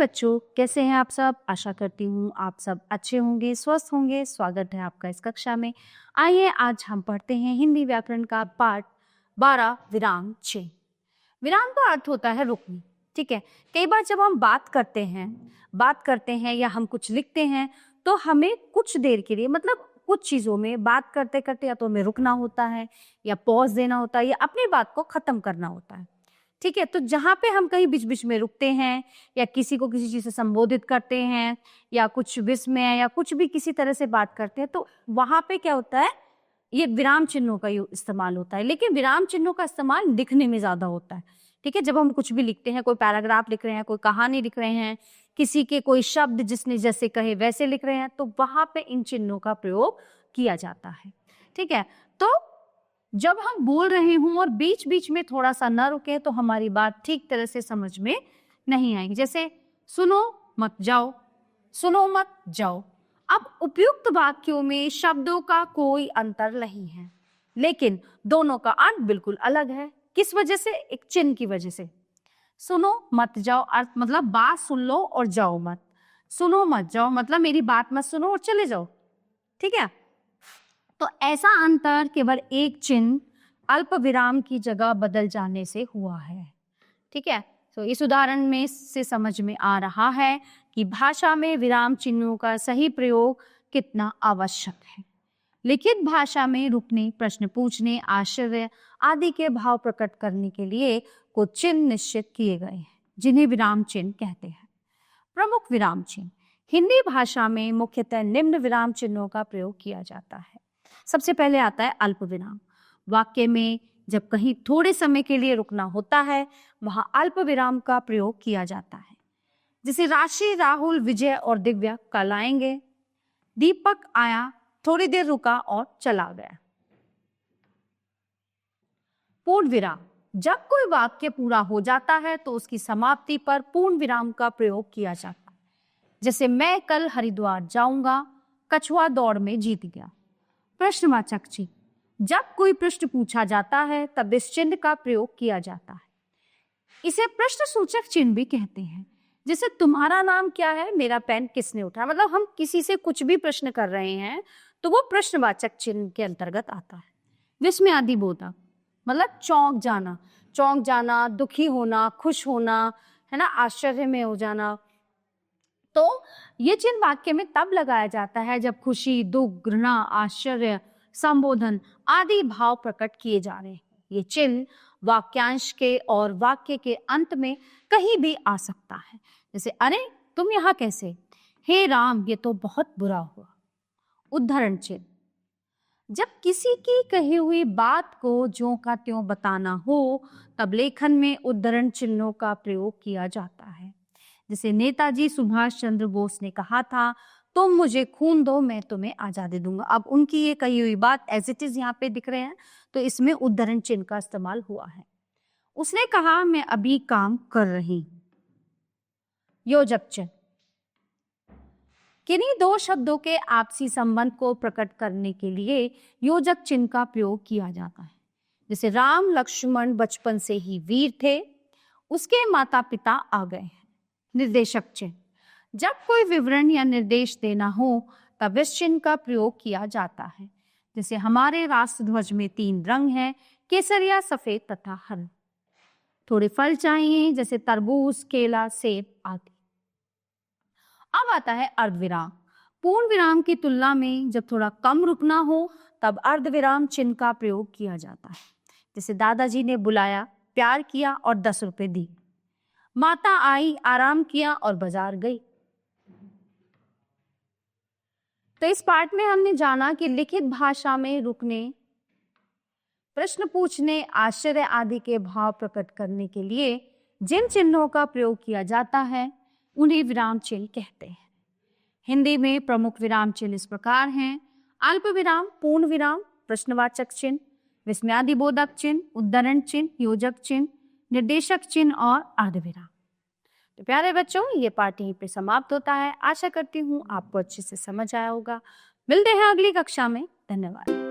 बच्चों, कैसे हैं आप सब? आशा करती हूँ आप सब अच्छे होंगे, स्वस्थ होंगे। स्वागत है आपका इस कक्षा में। आइए आज हम पढ़ते हैं हिंदी व्याकरण का पाठ 12 विराम चिन्ह। विराम का अर्थ होता है रुकना, ठीक है। कई बार जब हम बात करते हैं या हम कुछ लिखते हैं तो हमें कुछ देर के लिए मतलब कुछ चीजों में बात करते करते या तो हमें रुकना होता है या पॉज देना होता है या अपनी बात को खत्म करना होता है, ठीक है। तो जहाँ पे हम कहीं बीच बीच में रुकते हैं या किसी को किसी चीज से संबोधित करते हैं या कुछ विस्मय या कुछ भी किसी तरह से बात करते हैं तो वहां पे क्या होता है, ये विराम चिन्हों का इस्तेमाल होता है। लेकिन विराम चिन्हों का इस्तेमाल लिखने में ज्यादा होता है, ठीक है। जब हम कुछ भी लिखते हैं, कोई पैराग्राफ लिख रहे हैं, कोई कहानी लिख रहे हैं, किसी के कोई शब्द जिसने जैसे कहे वैसे लिख रहे हैं, तो वहां पे इन चिन्हों का प्रयोग किया जाता है, ठीक है। तो जब हम बोल रहे हों और बीच बीच में थोड़ा सा न रुके तो हमारी बात ठीक तरह से समझ में नहीं आएगी। जैसे सुनो मत जाओ, सुनो मत जाओ। अब उपयुक्त वाक्यों में शब्दों का कोई अंतर नहीं है, लेकिन दोनों का अर्थ बिल्कुल अलग है। किस वजह से? एक चिन्ह की वजह से। सुनो मत जाओ अर्थ मतलब बात सुन लो और जाओ मत। सुनो मत जाओ मतलब मेरी बात मत सुनो और चले जाओ, ठीक है। तो ऐसा अंतर केवल एक चिन्ह अल्प विराम की जगह बदल जाने से हुआ है, ठीक है। तो इस उदाहरण में से समझ में आ रहा है कि भाषा में विराम चिन्हों का सही प्रयोग कितना आवश्यक है। लिखित भाषा में रुकने, प्रश्न पूछने, आश्चर्य आदि के भाव प्रकट करने के लिए कुछ चिन्ह निश्चित किए गए हैं जिन्हें विराम चिन्ह कहते हैं। प्रमुख विराम चिन्ह। हिंदी भाषा में मुख्यतः निम्न विराम चिन्हों का प्रयोग किया जाता है। सबसे पहले आता है अल्प विराम। वाक्य में जब कहीं थोड़े समय के लिए रुकना होता है वहां अल्प विराम का प्रयोग किया जाता है। जैसे राशि, राहुल, विजय और दिव्या कल आएंगे। दीपक आया, थोड़ी देर रुका और चला गया। पूर्ण विराम। जब कोई वाक्य पूरा हो जाता है तो उसकी समाप्ति पर पूर्ण विराम का प्रयोग किया जाता है। जैसे मैं कल हरिद्वार जाऊंगा, कछुआ दौड़ में जीत गया। प्रश्नवाचक चिन्ह। जब कोई प्रश्न पूछा जाता है तब इस चिन्ह का प्रयोग किया जाता है। इसे प्रश्न सूचक चिन्ह भी कहते हैं। जैसे तुम्हारा नाम क्या है, मेरा पेन किसने उठाया। मतलब हम किसी से कुछ भी प्रश्न कर रहे हैं तो वो प्रश्नवाचक चिन्ह के अंतर्गत आता है। विस्मयादिबोधक मतलब चौंक जाना, दुखी होना, खुश होना, है ना, आश्चर्य में हो जाना। तो ये चिन्ह वाक्य में तब लगाया जाता है जब खुशी, दुख, घृणा, आश्चर्य, संबोधन आदि भाव प्रकट किए जा रहे हैं। ये चिन्ह वाक्यांश के और वाक्य के अंत में कहीं भी आ सकता है। जैसे अरे तुम यहाँ कैसे, हे राम ये तो बहुत बुरा हुआ। उद्धरण चिन्ह। जब किसी की कही हुई बात को ज्यों का त्यों बताना हो तब लेखन में उद्धरण चिन्हों का प्रयोग किया जाता है। जैसे नेताजी सुभाष चंद्र बोस ने कहा था, तुम मुझे खून दो मैं तुम्हें आजादी दूंगा। अब उनकी ये कही हुई बात एज इट इज यहाँ पे दिख रहे हैं तो इसमें उद्धरण चिन्ह का इस्तेमाल हुआ है। उसने कहा मैं अभी काम कर रही। योजक चिन्ह। किन्हीं दो शब्दों के आपसी संबंध को प्रकट करने के लिए योजक चिन्ह का प्रयोग किया जाता है। जैसे राम लक्ष्मण बचपन से ही वीर थे, उसके माता पिता आ गए हैं। निर्देशक चिन्ह। जब कोई विवरण या निर्देश देना हो तब इस चिन्ह का प्रयोग किया जाता है। जैसे हमारे राष्ट्र ध्वज में 3 रंग हैं, केसरिया, सफेद तथा हरा। थोड़े फल चाहिए जैसे तरबूज, केला, सेब आदि। अब आता है अर्धविराम। पूर्ण विराम की तुलना में जब थोड़ा कम रुकना हो तब अर्धविराम चिन्ह का प्रयोग किया जाता है। जैसे दादाजी ने बुलाया, प्यार किया और 10 रुपए दिए। माता आई, आराम किया और बाजार गई। तो इस पाठ में हमने जाना कि लिखित भाषा में रुकने, प्रश्न पूछने, आश्चर्य आदि के भाव प्रकट करने के लिए जिन चिन्हों का प्रयोग किया जाता है उन्हें विराम चिन्ह कहते हैं। हिंदी में प्रमुख विराम चिन्ह इस प्रकार हैं: अल्प विराम, पूर्ण विराम, प्रश्नवाचक चिन्ह, विस्मयादिबोधक चिन्ह, उद्धरण चिन्ह, योजक चिन्ह, निर्देशक चिन्ह और अर्धविराम। तो प्यारे बच्चों, ये पाठ यहीं पे समाप्त होता है। आशा करती हूँ आपको अच्छे से समझ आया होगा। मिलते हैं अगली कक्षा में। धन्यवाद।